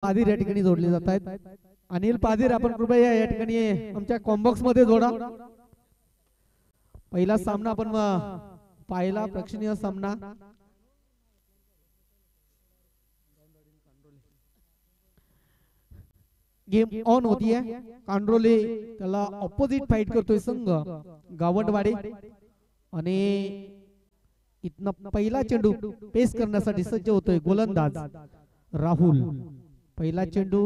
पाधीर या ठिकाणी जोडले जात आहेत। अनिल पाधीर आपण कृपया या ठिकाणी आमच्या कॉम्बॉक्स मध्ये जोडा। पहिला सामना आपण पाहिला, प्रेक्षणीय सामना। गेम ऑन होतीये। कांड्रोले त्याला ऑपोजिट फाइट करतोय संघ गावंडवाडी आणि इथनं पहिला चेंडू पेस करण्यासाठी सज्ज होतोय गोलंदाज राहुल। पहिला चेंडू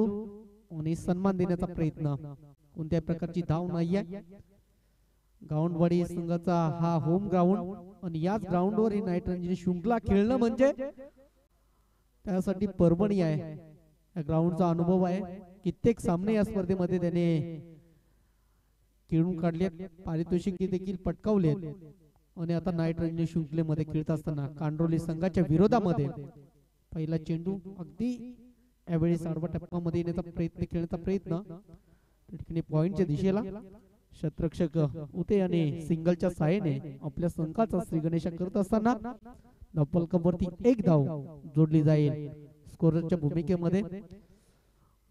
आणि सन्मान देण्याचा प्रयत्न, कोणत्याही प्रकारची धाव नाहीये। गावंडवाडी संघाचा हा होम ग्राउंड आणि याच ग्राउंडवर ही नाईट रणजी शृंखला खेळणं म्हणजे त्यासाठी पर्वणी आहे। या ग्राउंडचा अनुभव आहे, कित्येक सामने या स्पर्धेमध्ये त्याने खेळून काढलेत, पारितोषिके देखील पटकावलेत आणि आता नाईट रणजी शृंखलेमध्ये खेळत असताना कांड्रोली संघाच्या विरोधामध्ये पहिला चेंडू अगदी यावेळी आडवा टप्प्यामध्ये येण्याचा प्रयत्न, खेळण्याचा प्रयत्न ठिकाणी पॉइंटच्या दिशेला क्षेत्ररक्षक उते आणि सिंगलच्या साहाय्याने आपल्या संघाचा श्रीगणेशा करत असताना धावफलकावरती एक धाव जोडली जाईल। स्कोररच्या भूमिकेमध्ये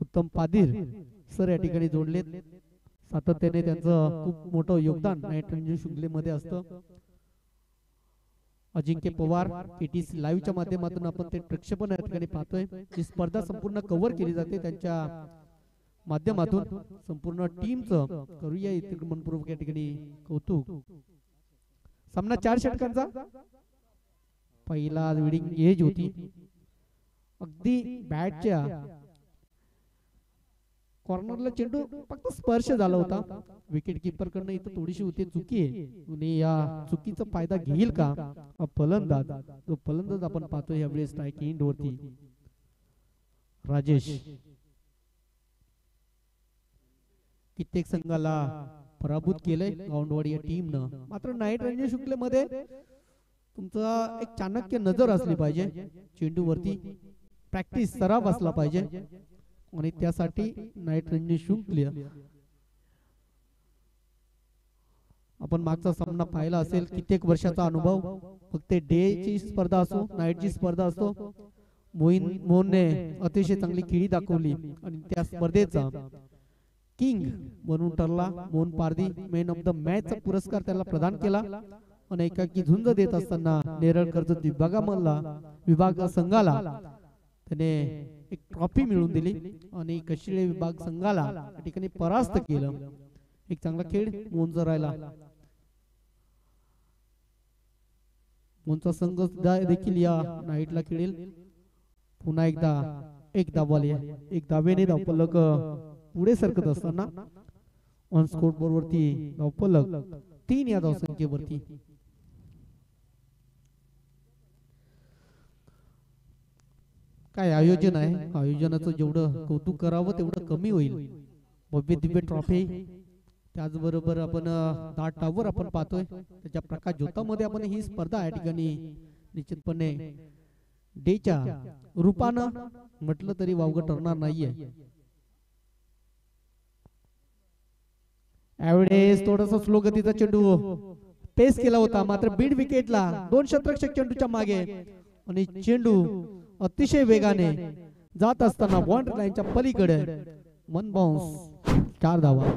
उत्तम पाधीर सर या ठिकाणी जोडलेत। सातत्याने त्यांचं खूप मोठं योगदान नाईट रणजी शृंखलेमध्ये असतं। अजिंक्य पवार केटीसी लाईव्हच्या माध्यमातून आपण ते प्रक्षेपण या ठिकाणी पाहतोय। ही स्पर्धा संपूर्ण कव्हर केली जाते त्यांच्या माध्यमातून। संपूर्ण टीमचं करूया इथे मनपूर्वक या ठिकाणी कौतुक। सामना 4 षटकांचा, पहिला लीडिंग एज होती, अगदी बॅटच्या कॉर्नरला चेंडू फक्त स्पर्श झाला होता। विकेट कीपर कडनं इथं थोडीशी होती चुकी आहे आणि या चुकीचा फायदा घेईल का फलंदाज, तो फलंदाज आपण पाहतोय यावेळी स्ट्राइक एंड वरती राजेश। कित्येक संघाला पराभूत केलंय गावंडवाडी या टीमनं, मात्र नाईट रणजी शृंखलेमध्ये तुमचा एक चाणक्य नजर असली पाहिजे, चेंडू वरती प्रॅक्टिस सराव असला पाहिजे आणि त्यासाठी नाईट रणजी शृंखला आपण मागचा सामना पाहिला असेल, कित्येक वर्षाचा अनुभव, फक्त डे ची स्पर्धा असो नाईटची स्पर्धा असो, मोहनने अतिशय चांगली खेळी दाखवली आणि त्या स्पर्धेचा किंग म्हणून ठरला। मोहन पारधी मॅन ऑफ द मॅच चा पुरस्कार त्याला प्रदान केला आणि एकाकी झुंज देत असताना नेरळ कर्जत विभाग संघाला त्याने एक ट्रॉफी मिळवून दिली आणि कशिळे विभाग संघाला या ठिकाणी परास्त केलं। एक चांगला खेळ मोहनचा राहिला। मोहनचा संघ देखील या नाईटला खेळेल। पुन्हा एकदा एक धावेने धावफलक पुढे सरकत असताना ऑन स्कोर बोर्ड वरती धावफलक 3 या धावसंख्येवरती। काय आयोजन आहे, आयोजनाचं जेवढं कौतुक करावं तेवढं कमी होईल। भव्य दिव्य ट्रॉफी, त्याचबरोबर आपण दाट टावर आपण पाहतोय, त्याच्या प्रकाश ज्योतामध्ये आपण ही स्पर्धा या ठिकाणी निश्चितपणे डेच्या रूपानं म्हटलं तरी वावगं ठरणार नाहीये। यावेळेस थोडासा स्लो गतीचा चेंडू पेस केला होता, मात्र बीड विकेटला 2 क्षेत्ररक्षक चेंडूच्या मागे आणि चेंडू अतिशय वेगाने जात असताना बाउंड्री लाईनच्या पलीकडे मन बाउन्स 4 धावा।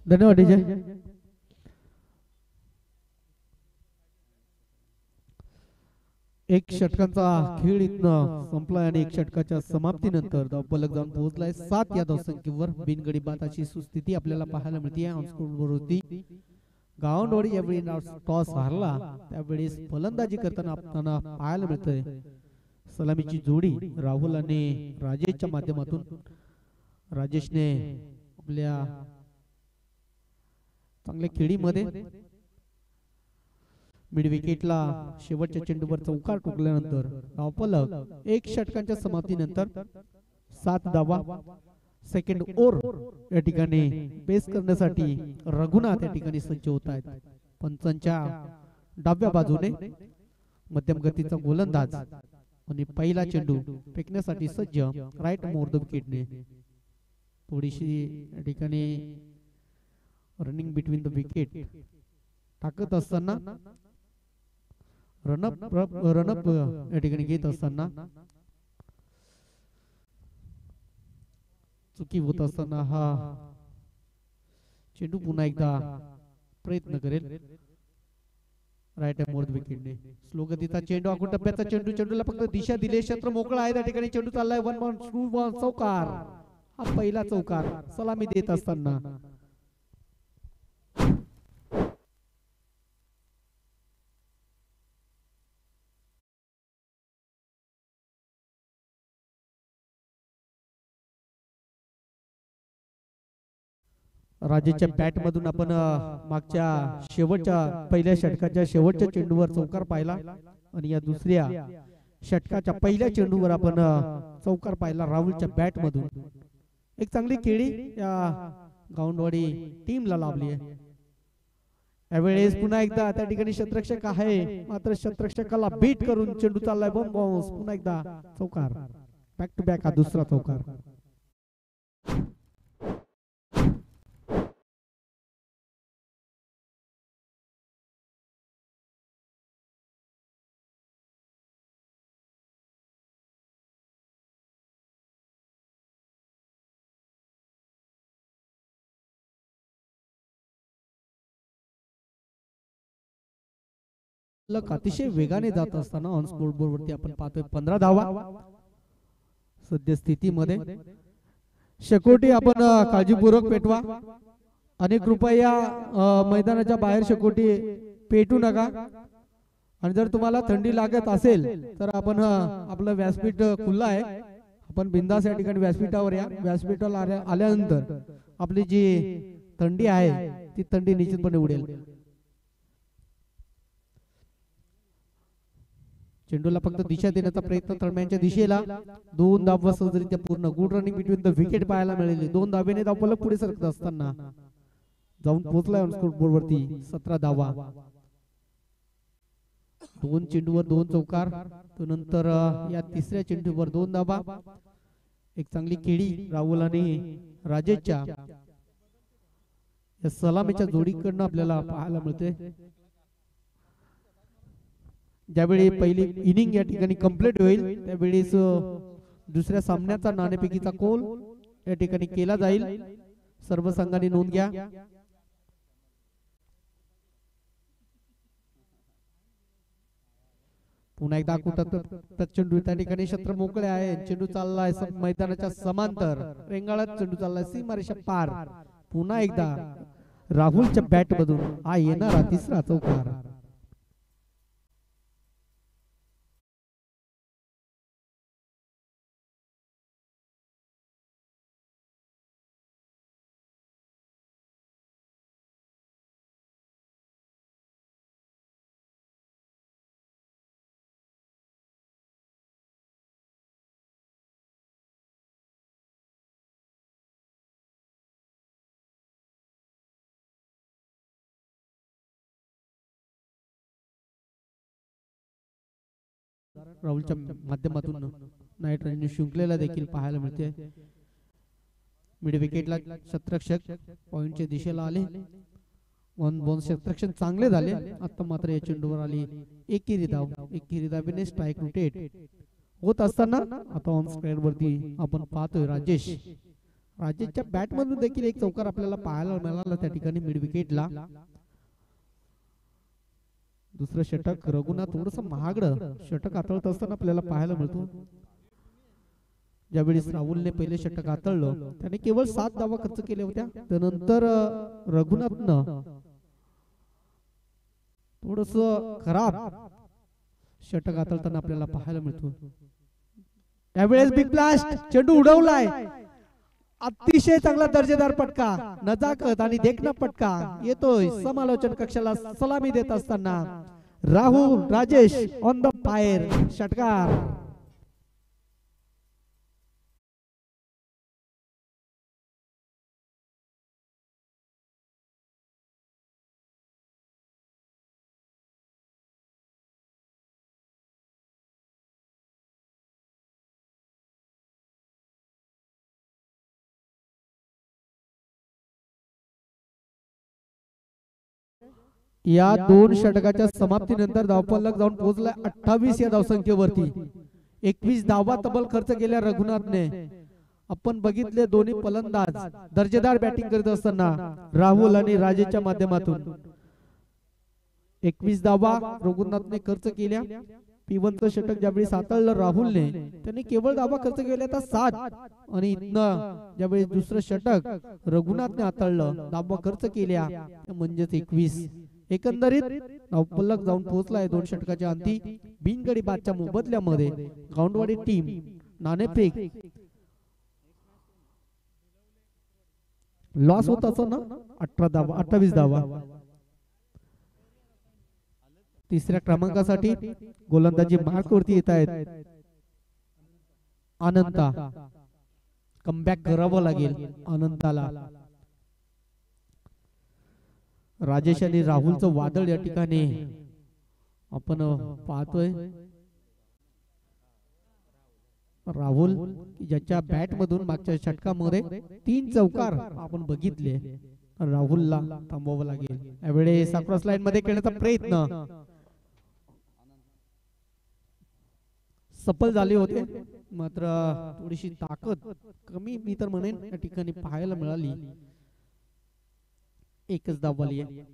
धन्यवाद डीजे। एक षटकांचा खेळ इथनं संपलाय आणि 1 षटकाच्या समाप्तीनंतर धावफलक जाऊन पोहोचलाय 7 या धावसंख्येवर। बिनगडी बाद अशी सुस्थिती आपल्याला पाहायला मिळते। ऑन स्कोर बोर्ड वरती गावंडवाडी यावेळी टॉस हारला, त्यावेळी फलंदाजी करताना आपल्याला पाहायला मिळतंय सलामीची जोडी राहुल आणि राजेशच्या माध्यमातून। राजेशने आपल्या चांगल्या खेळीमध्ये मिड विकेटला शेवटच्या चेंडूवर चौकार ठोकल्यानंतर धावफलक 1 षटकांच्या समाप्तीनंतर 7 धावा. सेकंड ओव्हर या ठिकाणी पेस करण्यासाठी रघुनाथ या ठिकाणी सज्ज होत आहेत. पंचांच्या डाव्या बाजूने मध्यम गतीचा गोलंदाज आणि पहिला चेंडू फेकण्यासाठी सज्ज राईट मोर द विकेटने. थोडीशी या ठिकाणी रनिंग बिटवीन द विकेट टाकत असताना रनअप या ठिकाणी घेत असताना चुकी होत असताना हा चेंडू पुन्हा एकदा प्रयत्न करेल राईट मोर विकेटने. स्लो गतीचा चेंडू आखून टप्प्याचा चेंडू. चेंडूला फक्त दिशा दिली. क्षेत्र मोकळा आहे. त्या ठिकाणी चेंडू चाललाय 1 चौकार. हा पहिला चौकार सलामी देत असताना राजेच्या बॅट मधून आपण मागच्या शेवटच्या पहिल्या षटकाच्या शेवटच्या चेंडूवर चौकार पाहिला आणि या दुसऱ्या षटकाच्या पहिल्या चेंडूवर आपण चौकार पाहिला राहुलच्या बॅट मधून. एक चांगली केळी या गावंडवाडी टीमला लाभली आहे. यावेळेस पुन्हा एकदा त्या ठिकाणी शतरक्षक आहे मात्र शतरक्षकाला बीट करून चेंडू चाललाय बॉम्ब बाउन्स. पुन्हा एकदा चौकार. बॅक टू बॅक हा दुसरा चौकार. अतिशय वेगाने जात असताना ऑन स्कोर बोर्ड वरती आपण पाहतोय 15 धावा सद्य स्थितीमध्ये. शेकोटी आपण काळजीपूर्वक पेटवा. आणि कृपया मैदानाच्या बाहेर शेकोटी पेटू नका. आणि जर तुम्हाला थंडी लागत असेल तर आपण आपलं व्यासपीठ खुलं आहे. आपण बिंदास या ठिकाणी व्यासपीठावर या. व्यासपीठाला आल्यानंतर आपली जी थंडी आहे ती थंडी निश्चितपणे उडेल. चेंडूला फक्त दिशा देण्याचा प्रयत्न तळम्यांच्या दिशेला. 2 धावा सहजरित्या पूर्ण. Good running between the wicket पाहायला मिळाले. 2 धावेने धावफलक पुढे सरकत असताना जाऊन पोहोचलाय ऑन स्कोर बोर्ड वरती 17 धावा. 2 चेंडूवर 2 चौकार. नंतर या तिसऱ्या चेंडूवर 2 धावा. एक चांगली केळी राहुल आणि राजेशच्या या सलामीच्या जोडीकडनं आपल्याला पाहायला मिळते. ज्यावेळी पहिली इनिंग या ठिकाणी कंप्लीट होईल त्यावेळेस दुसऱ्या सामन्याचा नाणेफेकीचा कोल या ठिकाणी केला जाईल. सर्व संघांनी नोंद घ्या. पुन्हा एकदा कुठं चेंडू त्या ठिकाणी क्षेत्र मोकळे आहे. चेंडू चाललाय मैदानाच्या समांतर. रेंगाळत चेंडू चाललाय सीमारेषा पार. पुन्हा एकदा राहुलच्या बॅट मधून हा येणारा तिसरा चौकार. राहुलच्या माध्यमातून नाईट रनची शृंखलेला देखील पाहायला मिळते. मिड विकेटला शतरक्षक पॉइंटच्या दिशेला आले. 1 बॉल शतरक्षण चांगले झाले. आता मात्र या चेंडूवर आली एकेरी धाव. एकेरी धावेने स्ट्राइक रोटेट होत असताना आता ऑन स्क्वेअर वरती आपण पाहतोय राजेशच्या बॅट मधून देखील एक चौकार आपल्याला पाहायला मिळाला त्या ठिकाणी मिड विकेटला. दुसरं षटक रघुनाथ थोडस महागडं षटक हाताळत असताना आपल्याला पाहायला मिळतो. ज्यावेळी राहुलने पहिले षटक हाताळलं त्याने केवळ 7 धावा खर्च केल्या होत्या. त्यानंतर रघुनाथनं थोडस खराब षटक हाताळताना आपल्याला पाहायला मिळतो. त्यावेळेस बिग ब्लास्ट चेंडू उडवलाय. अतिशय चांगला दर्जेदार पटका. नजाकत आणि देखना पटका येतोय समालोचन कक्षाला सलामी देत असताना Rahul Rajesh on the fire षटकार. या दोन षटकाच्या समाप्तीनंतर धावफलक जाऊन पोहोचला 28 या धावसंख्येवरती. 21 धावा तब्बल खर्च केल्या रघुनाथने. आपण बघितले दोन्ही फलंदाज दर्जेदार बॅटिंग करत असताना राहुल आणि राजेशच्या माध्यमातून 21 धावा रघुनाथने खर्च केल्या. P1चं षटक ज्यावेळी हाताळलं राहुलने त्यांनी केवळ धावा खर्च केल्या तर 7 आणि इथनं ज्यावेळी दुसरं षटक रघुनाथने हाताळलं धावा खर्च केल्या म्हणजेच 21. एकंदरीत धावफलक जाऊन पोहोचलाय दोन षटकाच्या अंती. बिनगडी बादच्या मोबदल्यामध्ये गावंडवाडी टीम नाणेफेक लॉस होत असं ना 18 धावा 28 धावा. तिसऱ्या क्रमांकासाठी गोलंदाजी मार्क वरती येत आहेत अनंता. कमबॅक करावं लागेल अनंताला. राजेश आणि राहुलचं वादळ या ठिकाणी आपण पाहतोय. राहुल ज्याच्या बॅट मधून मागच्या षटकामध्ये 3 चौकार आपण बघितले. राहुलला थांबवावं लागेल. यावेळेस क्रॉस लाईन मध्ये खेळण्याचा प्रयत्न सफल झाले होते मात्र थोडीशी ताकद कमी मी तर म्हणेन या ठिकाणी पाहायला मिळाली. एकच धाव आली आहे.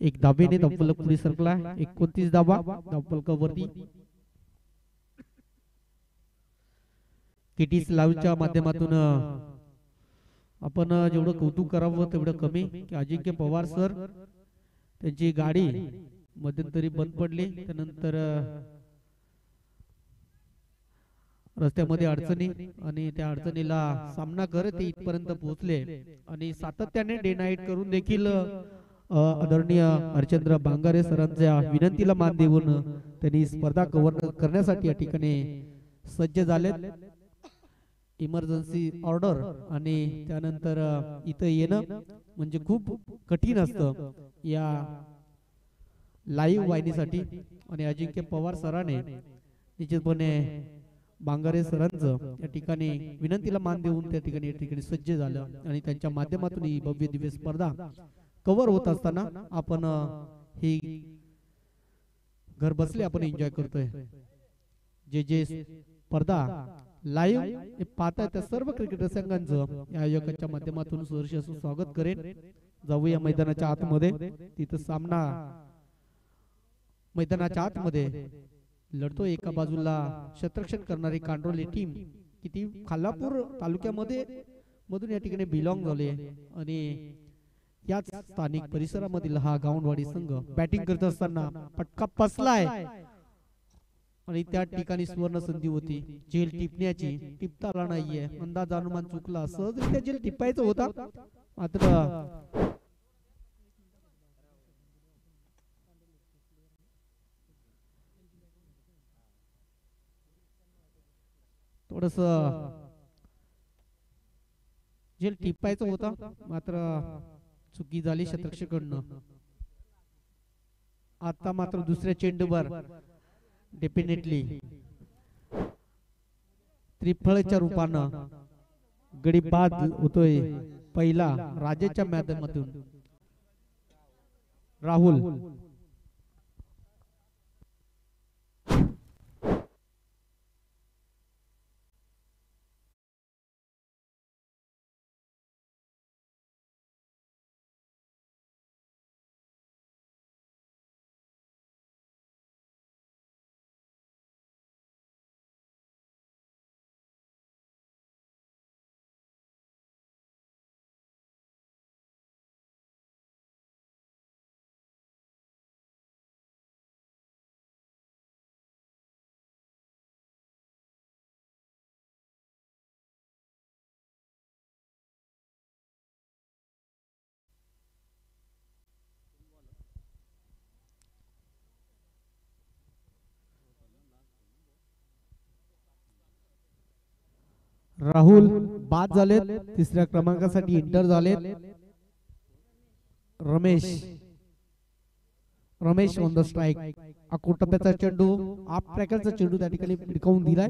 एक धावेने धावफलक पुढे सरकला. 29 धावा धावफलकावरती. किटीस लाईव्हच्या माध्यमातून आपण जेवढं कौतुक करावं तेवढं कमी की अजिंक्य पवार सर त्यांची गाडी मध्यंतरी बंद पडली. त्यानंतर रस्त्यामध्ये अडचणी आणि त्या अडचणीला सामना करत ते इथपर्यंत पोहोचले आणि सातत्याने डे नाईट करून देखील आदरणीय हरचंद्र बांगारे सरांच्या विनंतीला मान देऊन त्यांनी स्पर्धा कव्हर करण्यासाठी या ठिकाणी सज्ज झालेत. इमर्जन्सी ऑर्डर आणि त्यानंतर इथं येणं म्हणजे खूप कठीण असतं या लाईव्ह वाहिनीसाठी आणि अजिंक्य पवार सरांनी निश्चितपणे बांगारे सरांचं या ठिकाणी विनंतीला मान देऊन त्या ठिकाणी सज्ज झालं आणि त्यांच्या माध्यमातून ही भव्य दिव्य स्पर्धा कव्हर होत असताना आपण ही घर बसले आपण एन्जॉय करतोय. जे स्पर्धा लाईव्ह पाहता त्या सर्व क्रिकेट संघांचं या आयोजकांच्या माध्यमातून सहर्ष स्वागत करेन. जाऊया मैदानाच्या आतमध्ये. तिथं सामना मैदानाच्या आतमध्ये लढतो. एका बाजूला क्षेत्ररक्षण करणारी कांड्रोली टीम किती खालापूर तालुक्यामध्ये मधून या ठिकाणी बिलॉंग झाले आणि याच स्थानिक परिसरामधील हा गावंडवाडी संघ बॅटिंग करत असताना फटका फसलाय आणि त्या ठिकाणी सुवर्ण संधी होती झेल टिपण्याची. टिपता आला नाहीये. अंदाज अनुमान चुकला. सहजरित्या झेल टिपायचं होता मात्र थोडस झेल टिपायचं होता मात्र चुकी झाली क्षेत्ररक्षकाकडनं. आता मात्र दुसऱ्या चेंडूवर डेफिनेटली त्रिफळच्या रूपानं गडी बाद होतोय. पहिला राजेच्या माध्यमातून राहुल राहुल बाद झालेत, तिसऱ्या क्रमांकासाठी इंटर झालेत रमेश ऑन द स्ट्राइक. अकोटप्याचा चेंडू आप ट्रॅकरचा चेंडू त्या ठिकाणी भिडकावून दिलाय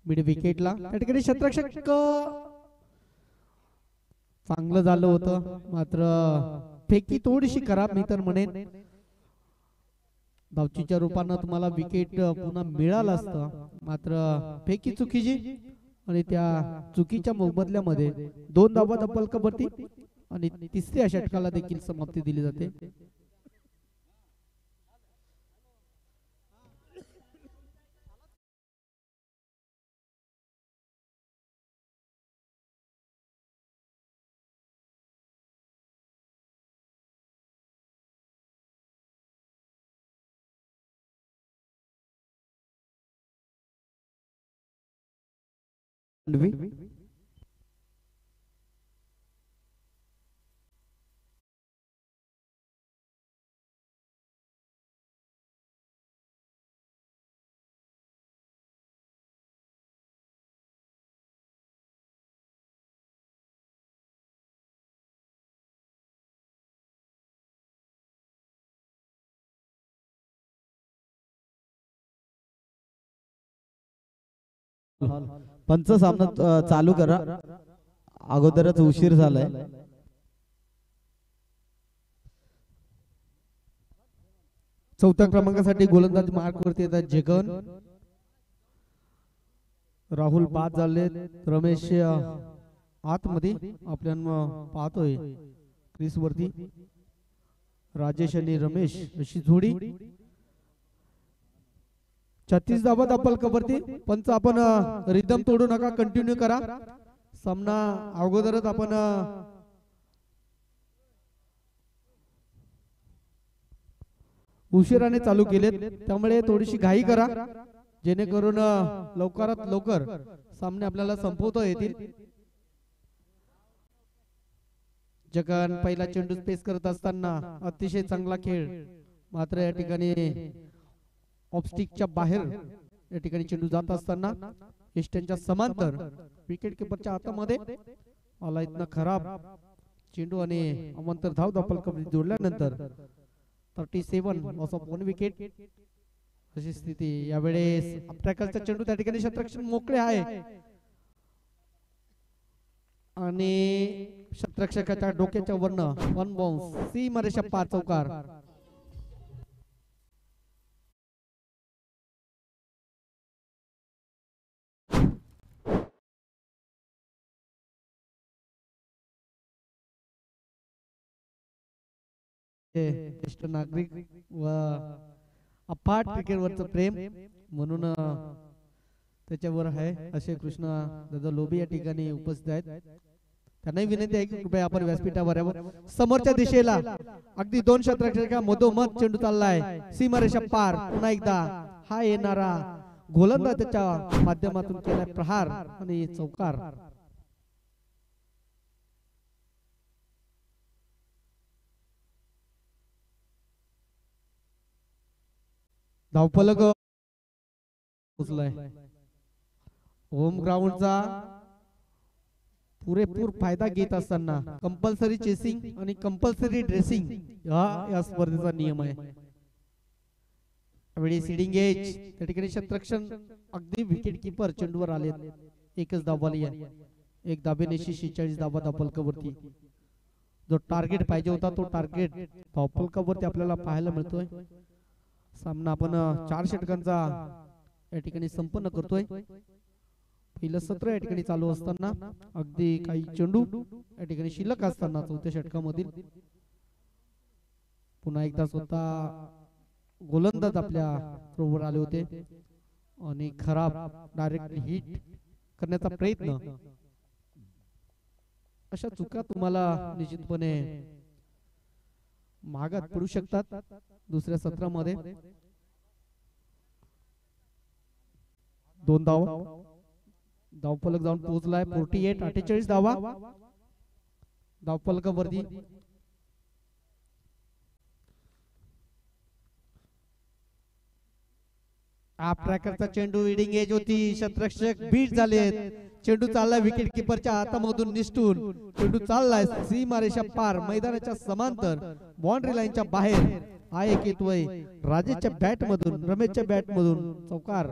मिड विकेटला. त्या ठिकाणी क्षेत्ररक्षक चांगलं झालं होतं, मात्र फेकी थोडीशी खराब मी तर म्हणेन. धावचीच्या रूपानं तुम्हाला विकेट पुन्हा मिळालं असतं, मात्र फेकी चुकीची आणि त्या चुकीच्या मोबदल्यामध्ये 2 धावा दबलकावरती आणि तिसऱ्या षटकाला देखील समाप्ती दिली जाते. पंच सामना चालू करा, अगोदरच उशीर झालाय. चौथ्या क्रमांकासाठी गोलंदाज मार्क वरती येतात जगन. राहुल बाद झाले, रमेश आतमध्ये आपल्याला पाहतोय क्रीस वरती. राजेश आणि रमेश अशी जोडी 36 धावा दाबलकावरती. पंच आपण रिदम तोडू नका, कंटिन्यू करा सामना. अगोदरच आपण उशिराने चालू केलेत, त्यामुळे थोडीशी घाई करा जेणेकरून लवकरात लवकर सामने आपल्याला संपवता येतील. जगन पहिला चेंडू स्पेस करत असताना अतिशय चांगला खेळ, मात्र या ठिकाणी ऑफस्टिकच्या बाहेर या ठिकाणी चेंडू जात असताना इष्टांच्या समांतर विकेट किपरच्या हातामध्ये आला इतना खराब चेंडू आणि अमांतर धाव दापल जोडल्यानंतर 37 ऑफ 1 विकेट अशी स्थिती. यावेळेस ट्रॅकरचा चेंडू त्या ठिकाणी क्षेत्ररक्षक मोकळे आहे आणि क्षेत्ररक्षकाच्या डोक्याच्या वरनं 1 बाउन्स सीमारेषा पार चौकार. ज्येष्ठ नागरिक व अफाट क्रिकेटवरचं प्रेम म्हणून त्याच्यावर आहे असे कृष्ण दादा लोबी या ठिकाणी उपस्थित आहेत. त्यांनाही विनंती आहे की कृपया आपण व्यासपीठावर यावं. समोरच्या दिशेला अगदी 2 क्षेत्ररक्षका मधोमध चेंडू चाललाय सीमारेषा पार. पुन्हा एकदा हा येणारा गोलंदाज त्याच्या माध्यमातून केलाय प्रहार आणि चौकार. धावफलक पोचलाय. होम ग्राउंडचा पुरेपूर फायदा घेत असताना कंपल्सरी चेसिंग आणि कंपल्सरी ड्रेसिंग हा या स्पर्धेचा नियम आहे. त्यावेळी सीडिंग एज त्या ठिकाणी क्षेत्ररक्षण अगदी विकेट किपर चेंडूवर आले. एकच धाव आली आहे. एक धाबेने 46 धावा धावफलकावरती. जो टार्गेट पाहिजे होता तो टार्गेट धावफलकावरती आपल्याला पाहायला मिळतोय. सामना आपण 4 षटकांचा या ठिकाणी संपन्न करतोय. पहिलं सत्र या ठिकाणी चालू असताना अगदी काही चेंडू या ठिकाणी शिल्लक असताना चौथ्या षटकामधील पुन्हा एकदा स्वतः गोलंदाज आपल्या बरोबर आले होते आणि खराब डायरेक्ट हिट करण्याचा प्रयत्न. अशा चुका तुम्हाला निश्चितपणे महागात पडू शकतात दुसऱ्या सत्रामध्ये. 2 धाव धावफलक जाऊन पोहोचलाय 48 धावा धावफलकावरती. आप ट्रॅकरचा चेंडू रीडिंग एज होती. क्षेत्ररक्षक बीट झालेत. चेंडू चाललाय विकेट किपरच्या हातामधून निसटून. चेंडू चाललाय सीमारेषा पार मैदानाच्या समांतर बाउंड्री लाईनच्या बाहेर. हा एक येतोय राजेशच्या बॅट मधून, रमेशच्या बॅट मधून चौकार.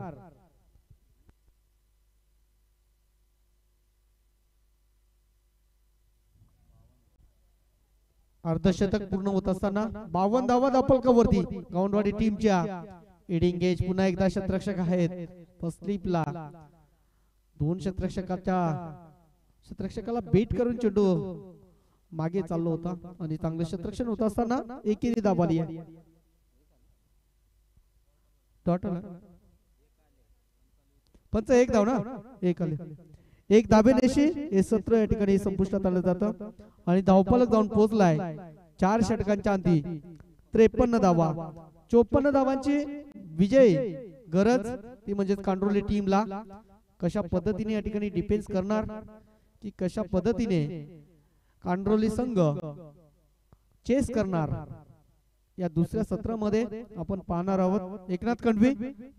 अर्धशतक पूर्ण होत असताना 52 धावा दापलकावरती गावंडवाडी टीमच्या. एडिंग गेज पुन्हा एकदा क्षेत्ररक्षक आहेत स्लीपला. दोन क्षेत्ररक्षकाला बेट करून चेंडू मागे चाललो होता आणि चांगलं क्षेत्ररक्षण होत असताना एकेरी धाव आली आहे. पंच एक धाव ना, एक आले. एक धाबेनेशी हे सत्र या ठिकाणी संपुष्टात आलं जातं आणि धावफलक जाऊन पोहोचलाय 4 षटकांच्या अंती 53 धावा. 54 धावांची विजय गरज ती म्हणजे कांडोली टीमला. कशा पद्धतीने या ठिकाणी डिफेन्स करणार की कशा पद्धतीने कांडोली संघ चेस करणार या दुसऱ्या सत्रामध्ये आपण पाहणार आहोत. एकनाथ खंडवी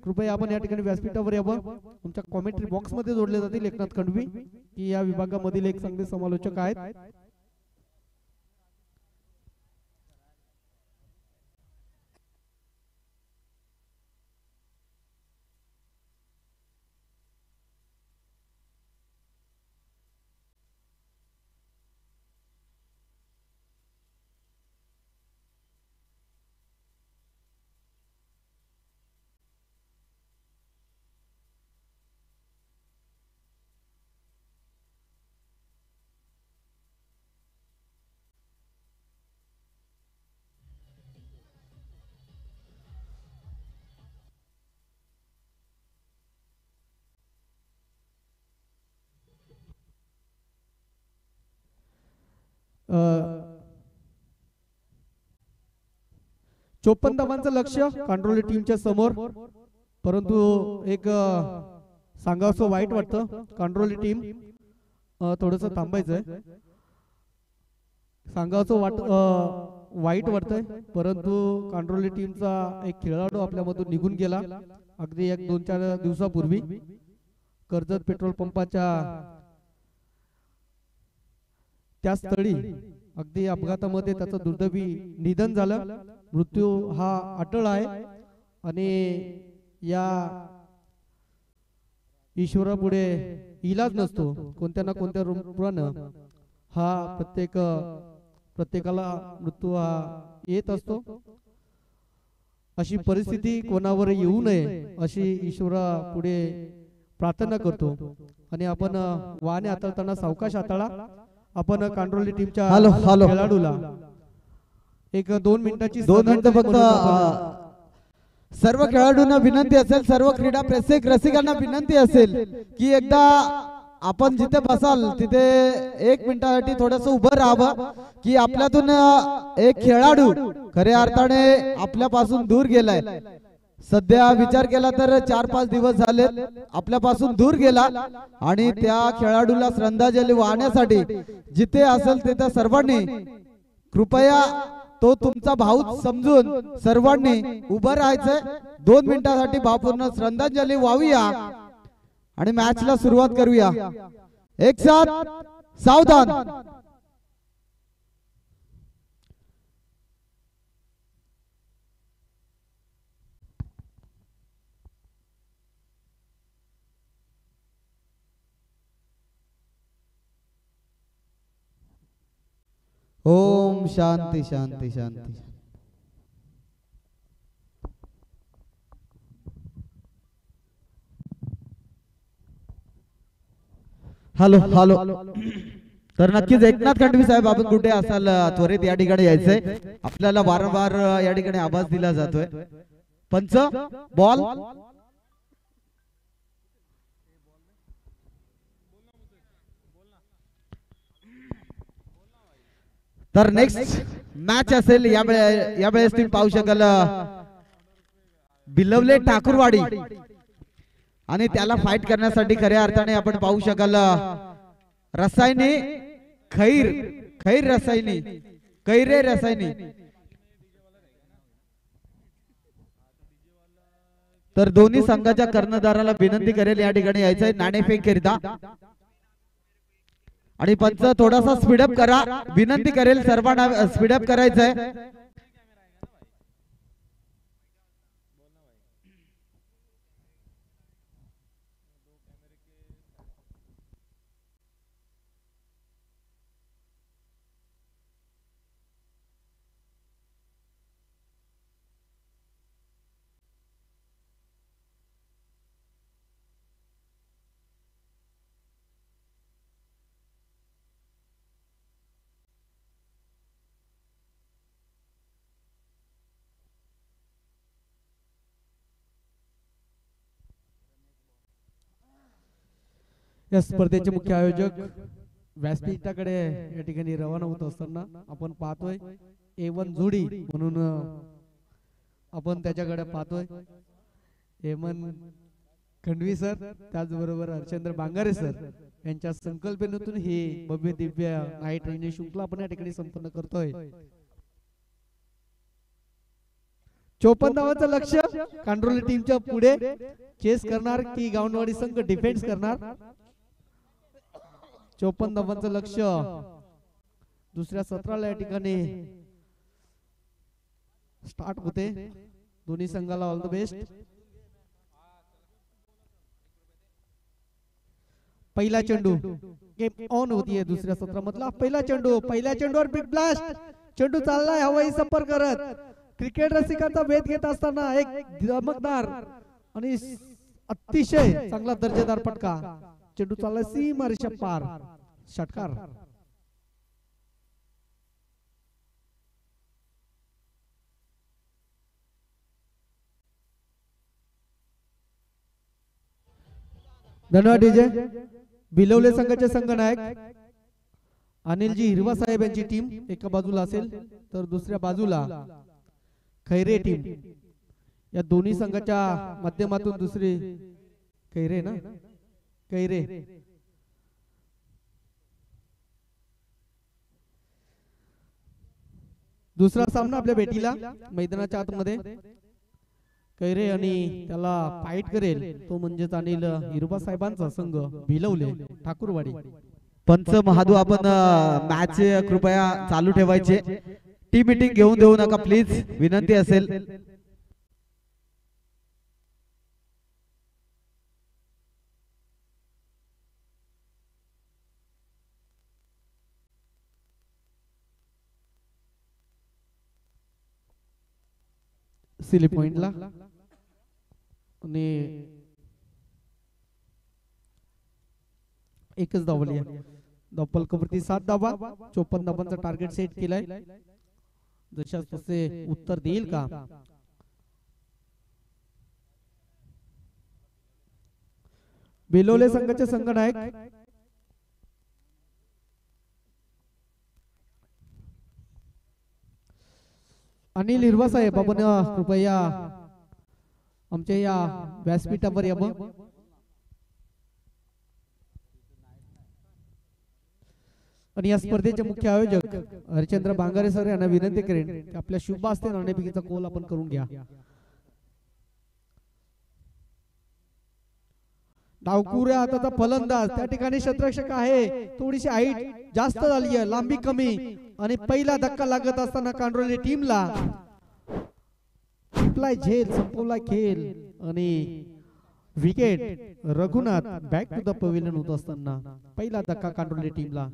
कृपया आपण या ठिकाणी व्यासपीठावर यावं. तुमच्या कॉमेंट्री बॉक्स मध्ये जोडले जातील एकनाथ खंडवी की या विभागामधील एक चांगले समालोचक आहेत. अ 54 धावांचं लक्ष कांडोली टीमच्या समोर. परंतु एक सांगावसं वाईट वाटतं, कांडोली टीम थोडस थांबायचंय. सांगावसं वाईट वाटतंय परंतु कांडोली टीमचा एक खेळाडू आपल्यामधून निघून गेला अगदी 1-2-4 दिवसापूर्वी. कर्जत पेट्रोल पंपाच्या त्या स्थळी अगदी अपघातामध्ये त्याचं दुर्दैवी निधन झालं. मृत्यू हा अटळ आहे आणि या ईश्वरापुढे इलाज नसतो. कोणत्या ना कोणत्या रूपानं हा प्रत्येकाला मृत्यू हा येत असतो. अशी परिस्थिती कोणावर येऊ नये अशी ईश्वरापुढे प्रार्थना करतो. आणि आपण वाहने हाताळताना सावकाश हाताळा. आपण कांडोली टीमच्या खेळाडूला एक 2 मिनिटाची 2 मिनिटं फक्त सर्व खेळाडूंना विनंती असेल, सर्व क्रीडा रसिकांना विनंती असेल की एकदा आपण जिथे बसाल तिथे 1 मिनिटासाठी थोडस उभं राहावं की आपल्यातून एक खेळाडू खऱ्या अर्थाने आपल्यापासून दूर गेलाय. सध्या विचार केला तर 4-5 दिवस झाले आपल्यापासून दूर गेला आणि त्या खेळाडूला श्रद्धांजली वाहण्यासाठी जिथे असेल तिथे सर्वांनी कृपया तो तुमचा भाऊ समजून सर्वांनी उभं राहायचंय. 2 मिनिटांसाठी भावपूर्ण श्रद्धांजली वाहूया आणि मॅचला सुरुवात करूया. एक साथ सावधान. ओम शांती शांती शांती. Hello hello. तर नक्कीच एकनाथ खंडवी साहेब आपण कुठे असाल त्वरित या ठिकाणी यायचंय. आपल्याला वारंवार या ठिकाणी आवाज दिला जातोय. पंच बॉल. तर नेक्स्ट मॅच असेल यावेळेस तुम्ही पाहू शकाल बिलवले ठाकूरवाडी आणि त्याला फाईट करण्यासाठी खऱ्या अर्थाने आपण पाहू शकाल रसायनी खैर रसायनी कैरे रसायनी. तर दोन्ही संघाच्या कर्णधाराला विनंती करेल या ठिकाणी यायचंय नाणेफेक करिता. आणि पंच थोडासा स्पीडअप करा, विनंती करेल सर्वांना स्पीडअप करायचंय. या स्पर्धेचे मुख्य आयोजक व्यासपीठाकडे या ठिकाणी रवाना होत असताना आपण पाहतोय A1 जोडी म्हणून आपण त्याच्याकडे पाहतोय. हेमंत खंडवी सर, त्याचबरोबर हरचंद्र बांगारे सर यांच्या संकल्पनेतून ही भव्य दिव्य नाईट रंजन शृंखला आपण या ठिकाणी संपन्न करतोय. 54 धावांचं लक्ष्य कांडोली टीमच्या पुढे चेस करणार की गावंडवाडी संघ डिफेन्स करणार. 54 धावांचं लक्ष्य दुसऱ्या सत्राला या ठिकाणी स्टार्ट होते. दोन्ही संघाला ऑल द बेस्ट. पहिला चेंडू गेम ऑन होतीये दुसऱ्या सत्रामधला पहिला चेंडू. पहिल्या चेंडूवर बिग ब्लास्ट. चेंडू चाललाय हवाई संपर्क करत. क्रिकेट रसिकांचा वेध घेत असताना एक धमकदार आणि अतिशय चांगला दर्जेदार फटका. चेंडू चाललाय सीमारेषा पार. षटकार. धन्यवाद डीजे. बिलवले संघाचे संघनायक अनिलजी हिरवा साहेब यांची टीम एका बाजूला असेल तर दुसऱ्या बाजूला खैरे टीम. या दोन्ही संघाच्या माध्यमातून दुसरी खैरे ना खैरे दुसरा सामना आपल्या भेटीला मैदानाच्या आतमध्ये कैरे आणि त्याला फाईट करेल तो म्हणजेच अनिल हिरबा साहेबांचा संघ भिलवले ठाकूरवाडी. पंच महादू आपण मॅच कृपया चालू ठेवायचे. टीम मीटिंग घेऊन देऊ नका प्लीज, विनंती असेल. सिली पॉइंटला आणि एकच धावली आहे. धावफलकावरती 7 धावा. 54 धावांचा टार्गेट सेट केलाय. जशास तसे उत्तर देईल का. बिलोले संघाचे संघनायक अनिल हिरवा साहेब आपण कृपया आमच्या या व्यासपीठावर यावं. आणि या स्पर्धेचे मुख्य आयोजक हरचंद्र बांगारे सर यांना विनंती करेन की आपल्या शुभ हस्ते नाणेफेकीचा कोल आपण करून घ्या. डावकुऱ्या हाताचा फलंदाज त्या ठिकाणी क्षेत्ररक्षक आहे. थोडीशी हाईट जास्त झाली आहे, लांबी कमी आणि पहिला धक्का लागत असताना कांडोली टीमला संपलाय झेल, संपवलाय खेळ आणि wicket. Raghunath back to the pavilion होत असताना पहिला धक्का कांडोली टीमला.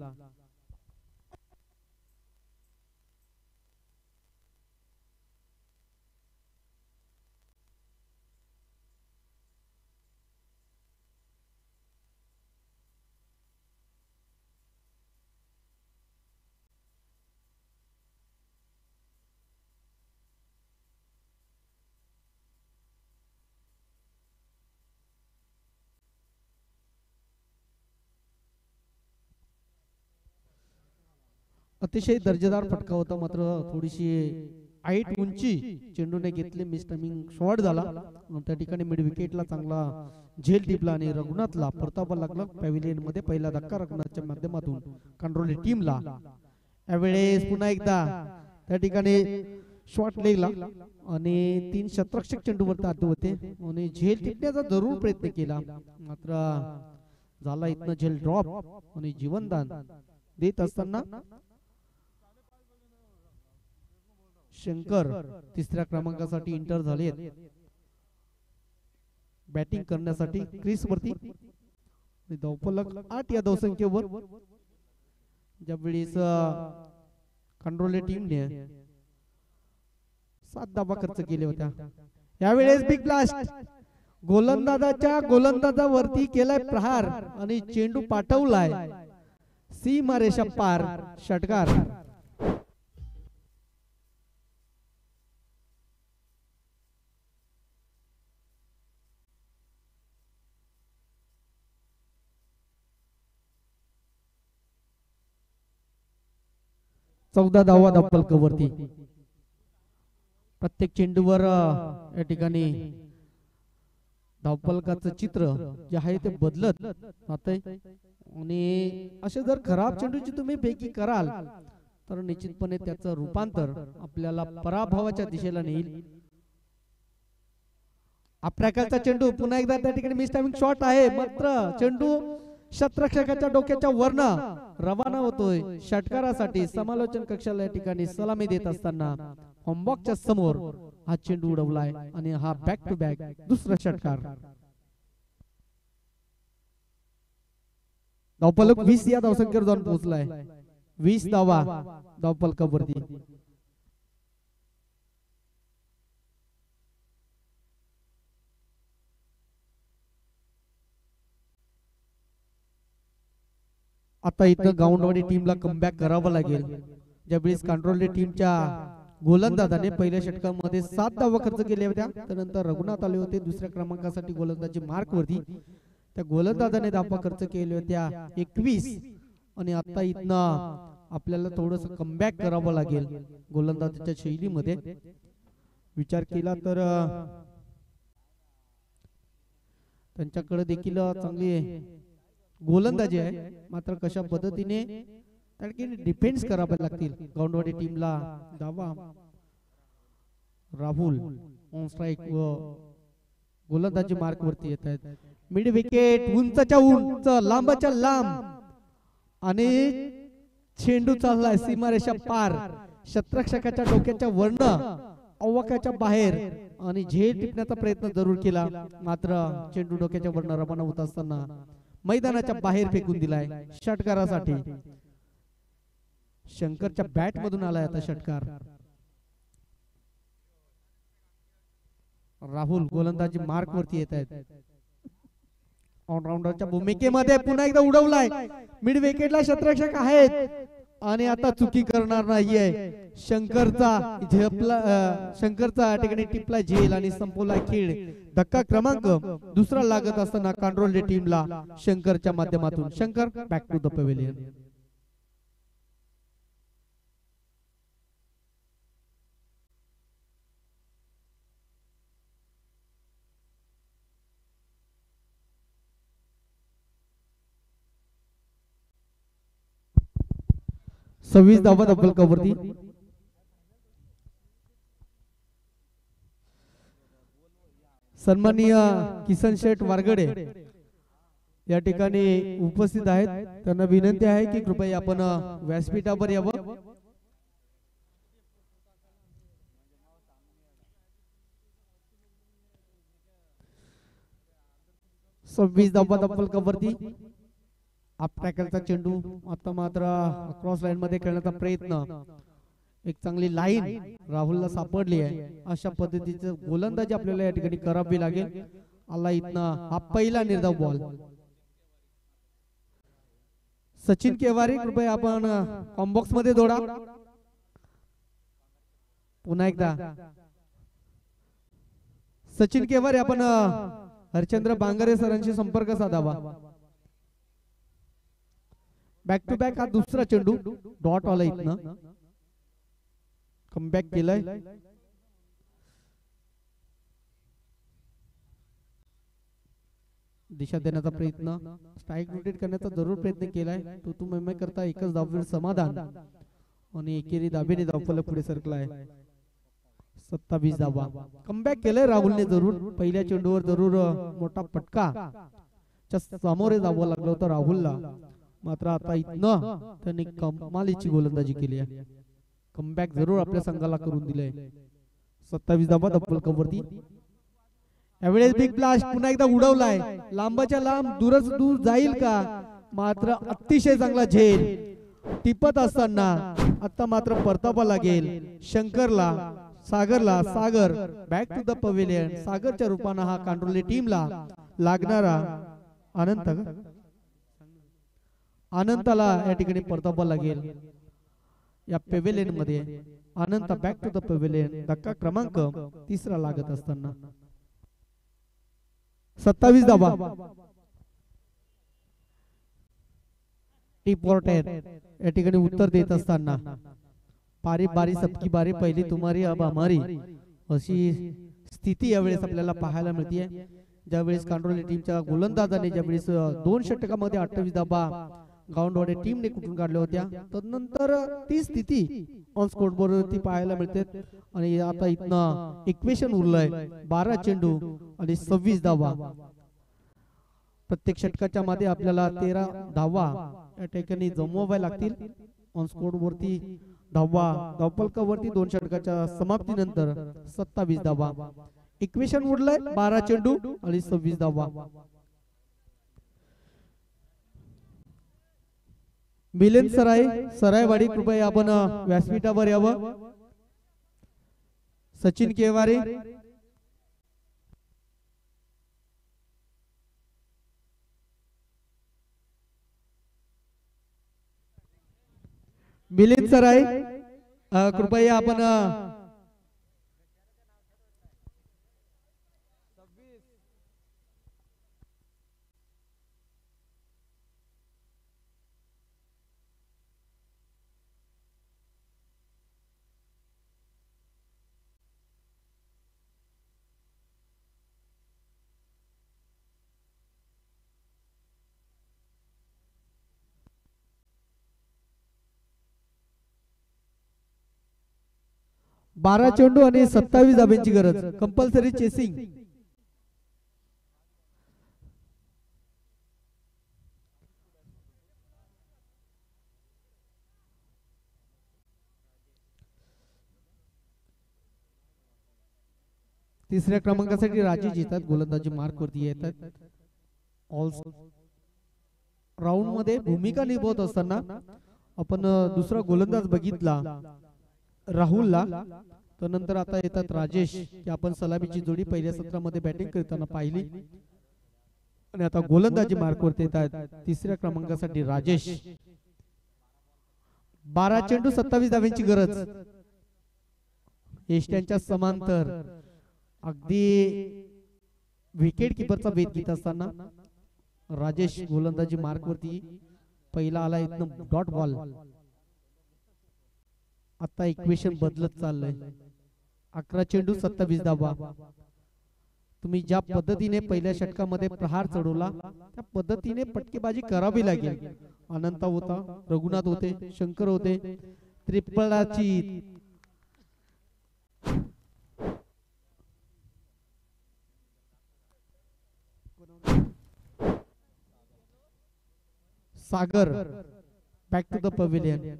अतिशय दर्जेदार फटका होता, मात्र थोडीशी हाईट उंची चेंडूने घेतले. मिस टायमिंग शॉट झाला. त्या ठिकाणी मिड विकेटला चांगला झेल टिपला आणि रघुनाथला परतावा लागला पॅव्हिलियन मध्ये. पहिला धक्का रघुनाथच्या माध्यमातून कांडोली टीमला. यावेळेस पुन्हा एकदा त्या ठिकाणी शॉट लेगला आणि 3 क्षेत्ररक्षक चेंडूवर ताटू होते आणि झेल टिपण्याचा जरूर प्रयत्न केला, मात्र झाला इथनं झेल ड्रॉप आणि जीवनदान देत असताना शंकर तिसऱ्या क्रमांकासाठी इंटर झाले बॅटिंग करण्यासाठी क्रीज वरती. धावफलक 8 या धावसंख्येवर. ज्यावेळेस कंट्रोल टीमने 7 धावा खर्च केल्या होत्या. यावेळेस बिग ब्लास्ट गोलंदाजाच्या गोलंदाजावरती केलाय प्रहार आणि चेंडू पाठवलाय सीमारेषा पार. षटकार. चौदा धावा धावफलकावरती. प्रत्येक चेंडूवर या ठिकाणी धावफलकाचं चित्र जे आहे ते बदलत जातंय आणि असे जर खराब चेंडूची तुम्ही पैकी कराल तर निश्चितपणे त्याचं रूपांतर आपल्याला पराभवाच्या दिशेला नेईल. अप्रॅकलचा चेंडू पुन्हा एकदा त्या ठिकाणी मिस टायमिंग शॉट आहे, मात्र चेंडू शतरक्षकाच्या डोक्याच्या वरन रवाना होतोय षटकारासाठी. समालोचन कक्षाला या ठिकाणी सलामी देत असताना होमबॉक्सच्या समोर हा चेंडू उडवलाय आणि हा बॅक टू बॅक दुसरा षटकार. धावफलक 20 या धावसंख्येवर जाऊन पोहोचलाय. 20 धावा धावफलकावरती. आता इथं गाऊंडवाडी टीमला कमबॅक करावं लागेल. ज्यावेळेस कंट्रोल टीमच्या गोलंदाजाने पहिल्या षटकामध्ये 7 धावा खर्च केल्या होत्या. त्यानंतर रघुनाथ आले होते दुसऱ्या क्रमांकासाठी गोलंदाजी मार्क वरती. त्या गोलंदाजाने धावा खर्च केल्या होत्या 21 आणि आता इथनं आपल्याला थोडस कमबॅक करावं लागेल. गोलंदाजाच्या शैलीमध्ये विचार केला तर त्यांच्याकडे देखील चांगली गोलंदाजी आहे, मात्र कशा पद्धतीने डिफेन्स करावे लागतील. गाऊंडवाडी टीमला धावा राहुल ऑन स्ट्राइक व गोलंदाजी मार्क वरती येत आहेत. मिड विकेट उंचच्या उंच लांबच्या लांब आणि चेंडू चाललाय सीमारेषा पार. शतरक्षकाच्या डोक्याच्या वरन अवकाच्या बाहेर आणि झेल टिपण्याचा प्रयत्न जरूर केला, मात्र चेंडू डोक्याच्या वरन रवाना होत असताना मैदानाच्या बाहेर फेकून दिलाय षटकारासाठी. शंकरच्या बॅट मधून आलाय आता षटकार. राहुल गोलंदाजी मार्क वरती येत आहेत. ऑलराऊंडरच्या भूमिकेमध्ये पुन्हा एकदा उडवलाय. मिड विकेटला शतरक्षक आहेत आणि आता चुकी करणार नाहीये. शंकरचा ठिकाणी टिपला झेल आणि संपवला खेळ. धक्का क्रमांक दुसरा लागत असताना कंट्रोल टीमला शंकरच्या माध्यमातून. Shankar back to the pavilion. सव्वीस धावा धावफलकावरती. सन्माननीय किसन शेठ वारगडे या ठिकाणी उपस्थित आहेत. त्यांना विनंती आहे की कृपया आपण व्यासपीठावर यावं. सव्वीस धावा धावफलकावरती. टॅकलचा चेंडू आता मात्र क्रॉस लाईन मध्ये खेळण्याचा प्रयत्न. एक चांगली लाईन राहुलला सापडली आहे. अशा पद्धतीचं गोलंदाजी आपल्याला या ठिकाणी करावी लागेल. आला इथनं हा पहिला निर्धाव बॉल. सचिन केवारी कृपया आपण कॉम्बॉक्स मध्ये जोडा. पुन्हा एकदा सचिन केवारी आपण हरचंद्र बांगरे सरांशी संपर्क साधावा. बॅक टू बॅक हा दुसरा चेंडू डॉट आला इथनं. कमबॅक केलाय. दिशा देण्याचा प्रयत्न. स्ट्राइक रोटेट करण्याचा जरूर प्रयत्न केलाय. तो मेमे करता एकच धावफेर समाधान आणि एकेरी दाबेने धावफलक पुढे सरकलाय. 27 धावा. कमबॅक केलंय राहुलने जरूर. पहिल्या चेंडूवर जरूर मोठा फटका च्या सामोरे जावं लागलं होतं राहुलला. मात्र आता इथनं त्यांनी कमालीची गोलंदाजी केली आहे. कमबॅक जरूर आपल्या संघाला करून दिलंय. 27 धावा डबल कव्हरती. यावेळेस बिग ब्लास्ट पुन्हा एकदा उडवलाय, लांबच्या लांब दूरच दूर जाईल का, मात्र अतिशय चांगला झेल टिपत असताना आता मात्र परतावा लागेल शंकरला, सागरला. सागर बॅक टू द पवेलियन. सागरच्या रूपानं हा कांडोली टीमला लागणारा अनंताला या ठिकाणी परतावा लागेल या पवेलियन मध्ये. अनंत बॅक टू द पवेलियन. धक्का क्रमांक 3 लागत असताना 27 धावा. टी पोर्टर या ठिकाणी उत्तर देत असताना पारी बारी सबकी बारी, पहिली तुम्हारी अब हमारी, अशी स्थिती यावेळेस आपल्याला पाहायला मिळते. ज्यावेळेस कांडोली टीमच्या गोलंदाजाने ज्यावेळेस 2 षटकामध्ये 28 धावा गावंडवाडे टीमने कुठून काढल्या होत्या, तदनंतर ती स्थिती ऑन स्कोर वरती पाहायला मिळते. आणि आता इथनं इक्वेशन उरलंय 12 चेंडू आणि 26 धावा. प्रत्येक षटकाच्या मध्ये आपल्याला 13 धावा या ठिकाणी जमवाव्या लागतील. ऑन स्कोर वरती धावा, धावफलकावरती 2 षटकाच्या समाप्तीनंतर 27 धावा. इक्वेशन उरलंय 12 चेंडू आणि 26 धावा. मिलिंद सरायवाडी कृपया आपण व्यासपीठावर यावं. सचिन केवारे, मिलिंद सराय कृपया आपण बारा चेंडू आणि 27 धाब्यांची गरज. Compulsory chasing. तिसऱ्या क्रमांकासाठी राजेश येतात, गोलंदाजी मार्क वरती येतात. ऑल राऊंड मध्ये भूमिका निभावत असताना आपण दुसरा गोलंदाज बघितला राहुलला. त्यानंतर आता येतात राजेश, की आपण सलामीची जोडी पहिल्या सत्रामध्ये बॅटिंग करताना पाहिली. आणि आता गोलंदाजी मार्क वरती येतात तिसऱ्या क्रमांकासाठी राजेश. 12 चेंडू 27 धाव्यांची गरज. एष्ट्यांच्या समांतर अगदी विकेट किपरचा वेध घेत असताना राजेश गोलंदाजी मार्क वरती. पहिला आला इथनं डॉट बॉल. आता इक्वेशन बदलत चाललंय. 11 चेंडू 27 धावा. तुम्ही ज्या पद्धतीने पहिल्या षटकामध्ये प्रहार चढवला त्या पद्धतीने पटकेबाजी करावी लागेल. अनंत होता, रघुनाथ होते, शंकर होते. त्रिपळाची Sagar back to the pavilion.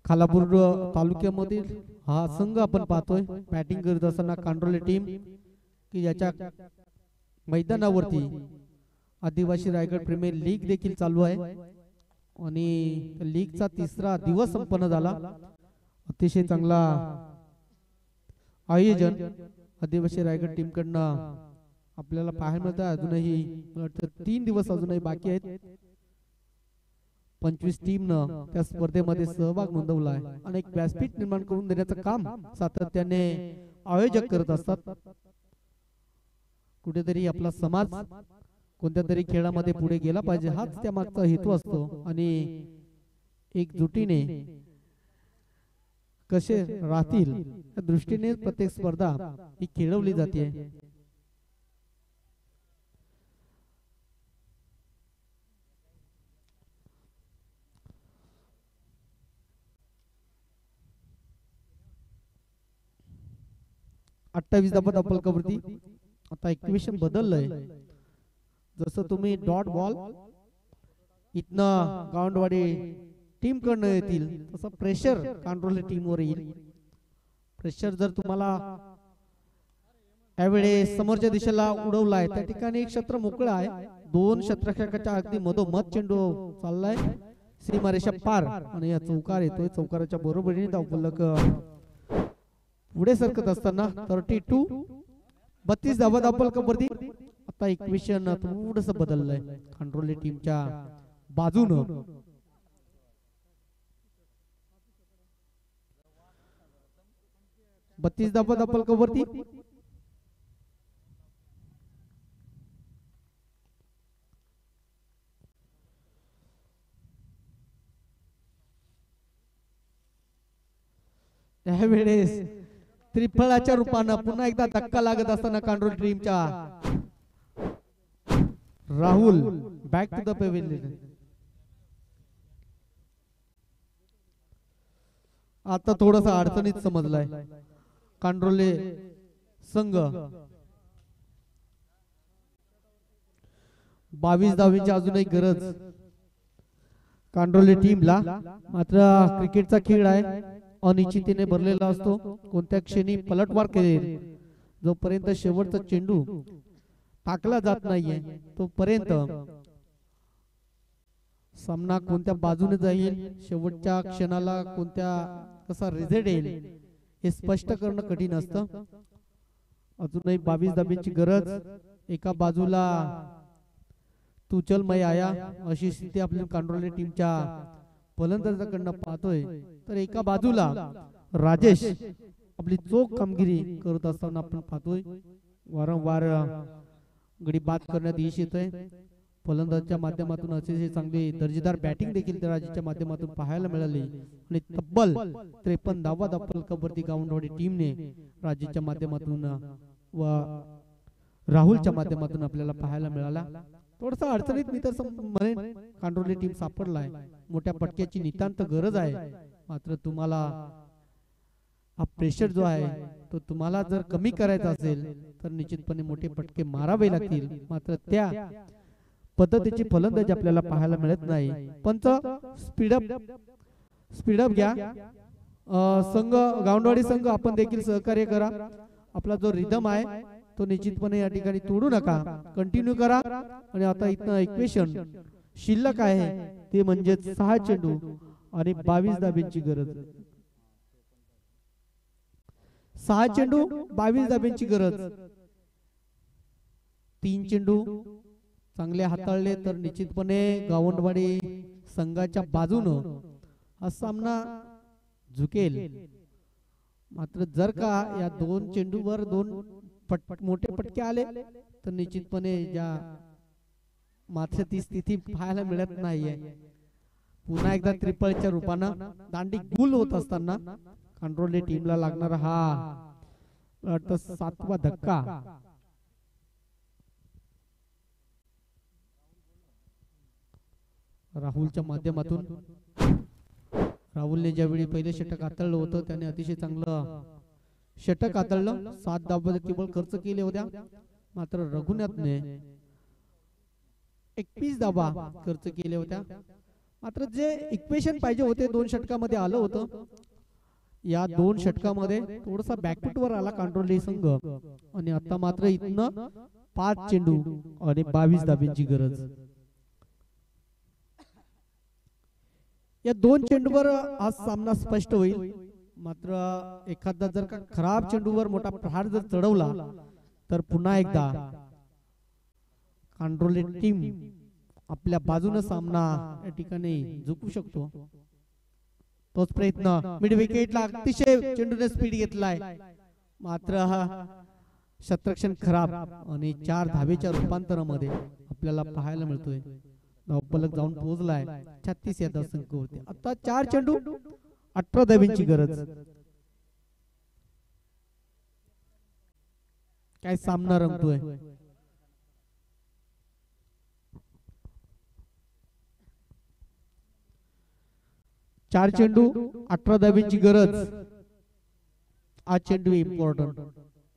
Khalapur तालुक्यामधील हा संघ आपण पाहतोय बॅटिंग करत असताना कांडोली टीम, की याच्या मैदानावरती आदिवासी रायगड प्रीमियर लीग देखील चालू आहे. आणि लीगचा 3रा दिवस संपन्न झाला. अतिशय चांगला आयोजन आदिवासी रायगड टीम कडनं आपल्याला पाहायला मिळतं. अजूनही 3 दिवस अजूनही बाकी आहेत. 25 टीमनं त्या स्पर्धेमध्ये सहभाग नोंदवला आहे. अनेक व्यासपीठ निर्माण करून देण्याचं काम सातत्याने आयोजक करत असतात. कुठेतरी आपला समाज कोणत्या तरी खेळामध्ये पुढे गेला पाहिजे, हाच त्या मागचा हेतू असतो. आणि एकजुटीने कसे राहतील या दृष्टीने प्रत्येक स्पर्धा ही खेळवली जाते. 28 धावा धावफलकावरती. आता इक्वेशन बदललंय. जसं तुम्ही डॉट बॉल इथनं गावंडवाडी टीम कडनं येतील तसं प्रेशर कांड्रोली टीम वर येईल. प्रेशर जर तुम्हाला यावेळेस समोरच्या दिशेला उडवलाय त्या ठिकाणी एक क्षेत्र मोकळं आहे. दोन क्षेत्ररक्षकाच्या अगदी मधोमध चेंडू चाललाय सीमारेषा पार आणि या चौकार येतोय. चौकाराच्या बरोबरीने धावफलक पुढे सरकत असताना 32 धावा धावफलकावरती. आता इक्वेशन थोडस बदललंय कांड्रोली टीमच्या बाजूनं. बत्तीस धावा धावफलकावरती. त्यावेळेस त्रिफळाच्या रूपानं पुन्हा एकदा धक्का लागत असताना कांड्रोली टीमच्या Rahul back to the pavilion. आता थोडासा अडचणीत समजलाय कांड्रोले संघ. 22 धावांची अजूनही गरज कांड्रोली टीमला. मात्र क्रिकेटचा खेळ आहे, अनिश्चिततेने भरलेला असतो. कोणत्या क्षणी पलटवार करेल जोपर्यंत शेवटचा चेंडू टाकला जात नाहीये तोपर्यंत सामना कोणत्या बाजूने जाईल, शेवटच्या क्षणाला कोणत्या कसा रिझल्ट येईल हे स्पष्ट करणं कठीण असतं. अजूनही 22 धावांची गरज. एका बाजूला तुचलमय आया अशी स्थिती आपल्या कांड्रोली टीमच्या फलंदाजाकडनं पाहतोय, तर एका बाजूला राजेश आपली चोख कामगिरी करत असताना आपण पाहतोय. वारंवार गडी बाद करण्यात यश येतोय. फलंदाजाच्या माध्यमातून अतिशय चांगली दर्जेदार बॅटिंग देखील त्या राजेशच्या माध्यमातून पाहायला मिळाली आणि तब्बल 53 धावा धावफलकावरती गावंडवाडी टीमने राजेशच्या माध्यमातून व राहुलच्या माध्यमातून आपल्याला पाहायला मिळाला. थोडासा अडचणीत मी तर म्हणेन कांड्रोली टीम सापडलाय. मोठ्या पटक्याची नितांत गरज आहे. मात्र तुम्हाला हा प्रेशर जो आहे तो तुम्हाला जर कमी करायचा असेल तर निश्चितपणे मोठे पटके मारावे लागतील. मात्र त्या पद्धतीची फलंदाजी आपल्याला पाहायला मिळत नाही. पंच स्पीडअप घ्या. संघ गावंडवाडी संघ आपण देखील सहकार्य करा. आपला जो रिदम आहे तो निश्चितपणे या ठिकाणी तोडू नका, कंटिन्यू करा. आणि आता इथं इक्वेशन शिल्लक आहे ते म्हणजे 6 चेंडू आणि 22 धाब्यांची गरज. 6 चेंडू 22 धाब्यांची गरज. 3 चेंडू चांगले हाताळले तर निश्चितपणे गावंडवाडी संघाच्या बाजूनं हा सामना झुकेल. मात्र जर का या 2 चेंडूवर 2 मोठे पटके आले तर निश्चितपणे ज्या मात्र ती स्थिती पाहायला मिळत नाहीये. पुन्हा एकदा त्रिपळच्या रूपानं दांडी गुल होत असताना कांड्रोली टीमला लागणारा हा 7वा धक्का. राहुलच्या माध्यमातून राहुलने ज्यावेळी पहिले षटक हाताळलं होतं त्याने अतिशय चांगलं षटक हाताळलं. 7 धावा केवळ खर्च केले होत्या. मात्र रघुनाथने 21 धावा खर्च केले होत्या. मात्र जे इक्वेशन पाहिजे होते 2 षटकामध्ये आलं होतं. या 2 षटकामध्ये थोडासा बॅकफुटवर आला कांड्रोली संघ आणि आता मात्र इथनं 5 चेंडू आणि 22 धाब्यांची गरज. या 2 चेंडूवर आज सामना स्पष्ट होईल. मात्र एखादा जर का खराब चेंडूवर मोठा प्रहार जर चढवला तर पुन्हा एकदा कांड्रोली टीम आपल्या बाजूने सामना या ठिकाणी जिंकू शकतो. तोच प्रयत्न मिड विकेटला अतिशय चेंडूने स्पीड घेतलाय. मात्र हा क्षेत्ररक्षण खराब आणि 4 धावेच्या रूपांतरामध्ये आपल्याला पाहायला मिळतोय. धावफलक जाऊन पोहोचलाय 36 या धावसंख्येवरती. आता 4 चेंडू 18 धाब्यांची गरज. काय सामना रंगतोय. चार चेंडू 18 धाब्यांची गरज. हा चेंडू इम्पॉर्टंट.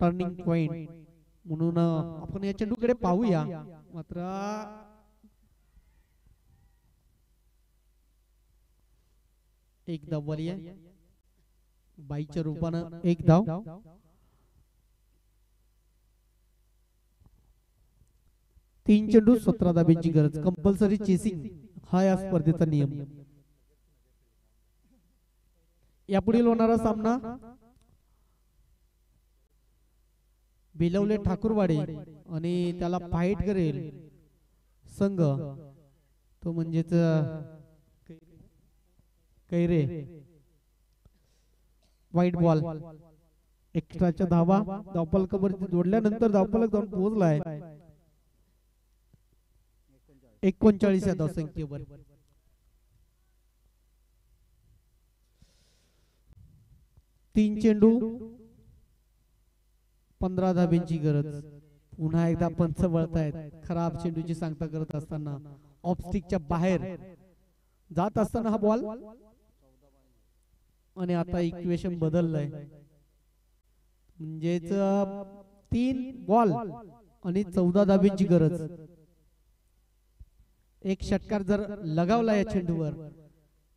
टर्निंग पॉइंट म्हणून आपण या चेंडूकडे पाहूया. मात्र एक धाव वाली आहे बाईच्या रूपानं एक धाव. तीन चेंडू 17 धाब्यांची गरज. कंपल्सरी चेसिंग हा या स्पर्धेचा नियम. यापुढील होणारा सामना बिलवले ठाकूरवाडी आणि त्याला फाईट करेल संघ तो म्हणजेच कैरे. व्हाईट बॉल एक्स्ट्राच्या धावा धावफलकावरती जोडल्यानंतर धावफलक जाऊन पोहोचलाय 39 या धावसंख्येवर. तीन चेंडू 15 धाब्यांची गरज. पुन्हा एकदा पंच वळतायत. खराब चेंडूची सांगता करत असताना ऑफस्टिकच्या बाहेर जात असताना हा बॉल आणि आता इक्वेशन बदललंय म्हणजेच 3 बॉल आणि 14 धाब्यांची गरज. एक षटकार जर लगावला या चेंडूवर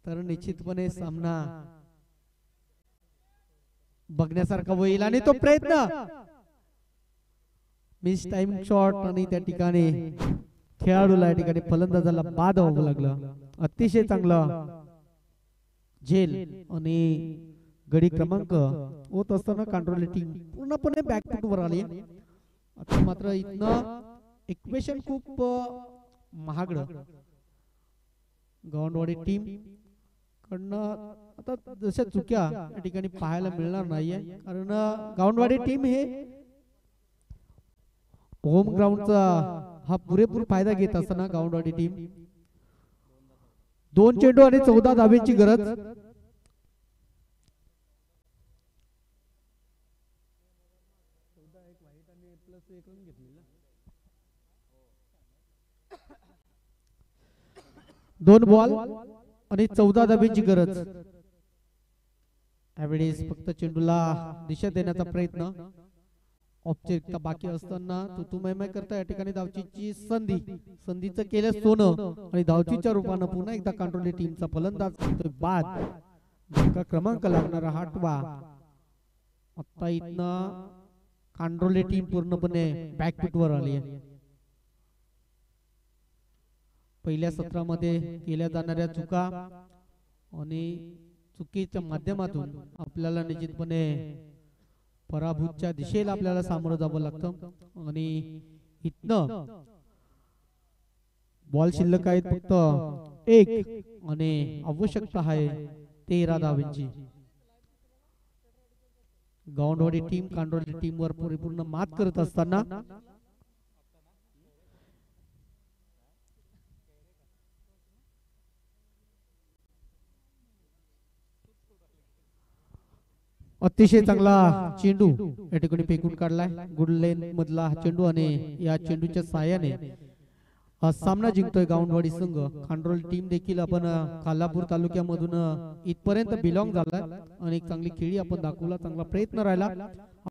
तर निश्चितपणे सामना बघण्यासारखा होईल. आणि तो प्रयत्न मिस टाइमिंग शॉट आणि त्या ठिकाणी खेळाडूला या ठिकाणी फलंदाजाला बाद व्हावं लागलं. अतिशय चांगला झेल आणि गडी क्रमांक होत असताना कंट्रोल टीम पूर्णपणे बॅकफूट वर आली. आता मात्र इथनं इक्वेशन खूप महागड गावंडवाडी टीम कडनं आता जशा चुक्या या ठिकाणी पाहायला मिळणार नाहीये. कारण गावंडवाडी टीम हे होम ग्राउंडचा हा पुरेपूर फायदा घेत असताना गावंडवाडी टीम 2 चेंडू आणि 14 धाब्यांची गरज. दोन बॉल आणि 14 धाब्यांची गरज. यावेळेस फक्त चेंडूला दिशा देण्याचा प्रयत्न. औपचारिकता बाकी असताना तुतुमय करता या ठिकाणी धावचीची संधीचं केलं सोनं आणि धावचीच्या रूपानं पुन्हा एकदा कंट्रोल टीमचा फलंदाज बाद. धक्का क्रमांक लागणारा हाटवा. आता इथनं कंट्रोल टीम पूर्णपणे बॅकफूट वर आली आहे. पहिल्या सत्रामध्ये केल्या जाणाऱ्या चुका आणि चुकीच्या माध्यमातून आपल्याला निश्चितपणे पराभूतच्या दिशेला आपल्याला सामोरं जावं लागतं. आणि इथनं बॉल शिल्लक आहेत फक्त एक आणि आवश्यकता आहे 13 धावांची. गावंडवाडी टीम कांडोली टीम वर परिपूर्ण मात करत असताना अतिशय चांगला चेंडू या ठिकाणी फेकून काढलाय. गुड लेन मधला चेंडू आणि या चेंडूच्या साहाय्याने सामना जिंकतोय गावंडवाडी संघ. खांडोल टीम देखील आपण खालापूर तालुक्यामधून इथपर्यंत बिलॉंग झालाय आणि एक चांगली खेळी आपण दाखवला. चांगला प्रयत्न राहिला